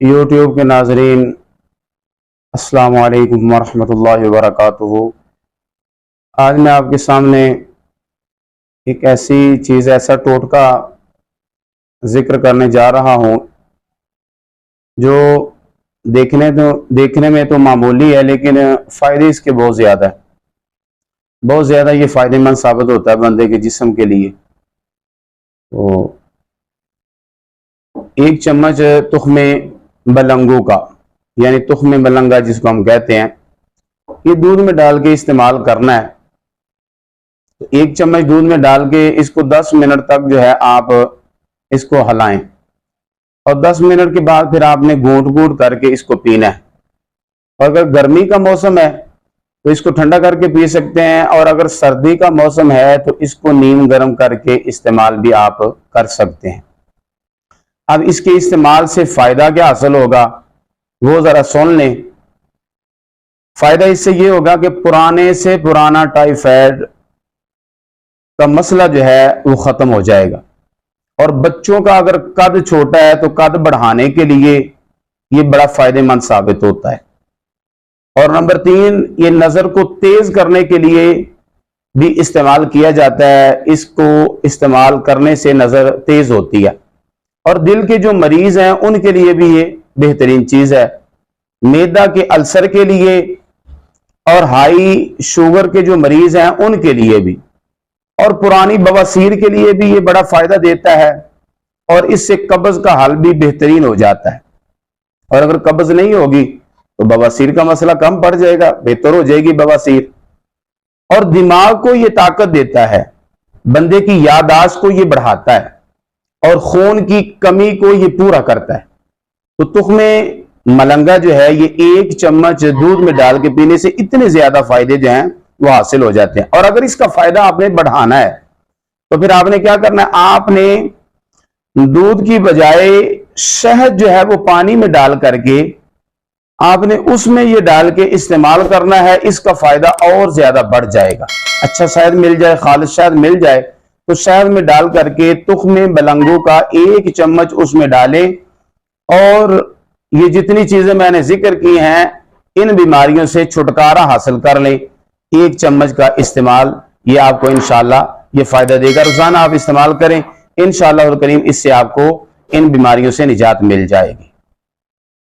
YouTube के नाजरीन, अस्सलाम वालेकुम वरहमतुल्लाहि वबरकातुहू। आज मैं आपके सामने एक ऐसी चीज़, ऐसा टोटका जिक्र करने जा रहा हूँ जो देखने में तो मामूली है, लेकिन फ़ायदे इसके बहुत ज़्यादा है। बहुत ज़्यादा ये फ़ायदेमंद साबित होता है बंदे के जिस्म के लिए। तो एक चम्मच तुख्मे बलंगू का, यानी तुख्मे बलंगा जिसको हम कहते हैं, ये दूध में डाल के इस्तेमाल करना है। तो एक चम्मच दूध में डाल के इसको 10 मिनट तक जो है आप इसको हलाएं, और 10 मिनट के बाद फिर आपने घूंट घूंट करके इसको पीना है। और अगर गर्मी का मौसम है तो इसको ठंडा करके पी सकते हैं, और अगर सर्दी का मौसम है तो इसको नीम गर्म करके इस्तेमाल भी आप कर सकते हैं। अब इसके इस्तेमाल से फायदा क्या हासिल होगा वो जरा सुन लें। फायदा इससे ये होगा कि पुराने से पुराना टाइफाइड का मसला जो है वो खत्म हो जाएगा। और बच्चों का अगर कद छोटा है तो कद बढ़ाने के लिए ये बड़ा फायदेमंद साबित होता है। और नंबर 3, ये नजर को तेज करने के लिए भी इस्तेमाल किया जाता है। इसको इस्तेमाल करने से नजर तेज होती है। और दिल के जो मरीज हैं उनके लिए भी ये बेहतरीन चीज है। मैदा के अल्सर के लिए और हाई शुगर के जो मरीज हैं उनके लिए भी, और पुरानी बवासीर के लिए भी ये बड़ा फायदा देता है। और इससे कब्ज का हल भी बेहतरीन हो जाता है। और अगर कब्ज नहीं होगी तो बवासीर का मसला कम पड़ जाएगा, बेहतर हो जाएगी बवासीर। और दिमाग को ये ताकत देता है, बंदे की याददाश्त को ये बढ़ाता है, और खून की कमी को ये पूरा करता है। तो तुख्मे मलंगा जो है ये एक चम्मच दूध में डाल के पीने से इतने ज्यादा फायदे जो हैं वो हासिल हो जाते हैं। और अगर इसका फायदा आपने बढ़ाना है तो फिर आपने क्या करना है, आपने दूध की बजाय शहद जो है वो पानी में डाल करके आपने उसमें ये डाल के इस्तेमाल करना है। इसका फायदा और ज्यादा बढ़ जाएगा। अच्छा शहद मिल जाए, खालिस शहद मिल जाए, तो शहद में डाल करके तुख्मे बलंगू का एक चम्मच उसमें डालें। और ये जितनी चीजें मैंने जिक्र की हैं, इन बीमारियों से छुटकारा हासिल कर लें। एक चम्मच का इस्तेमाल ये आपको इंशाल्लाह ये फायदा देगा। रोजाना आप इस्तेमाल करें, इंशाल्लाह और करीम इससे आपको इन बीमारियों से निजात मिल जाएगी।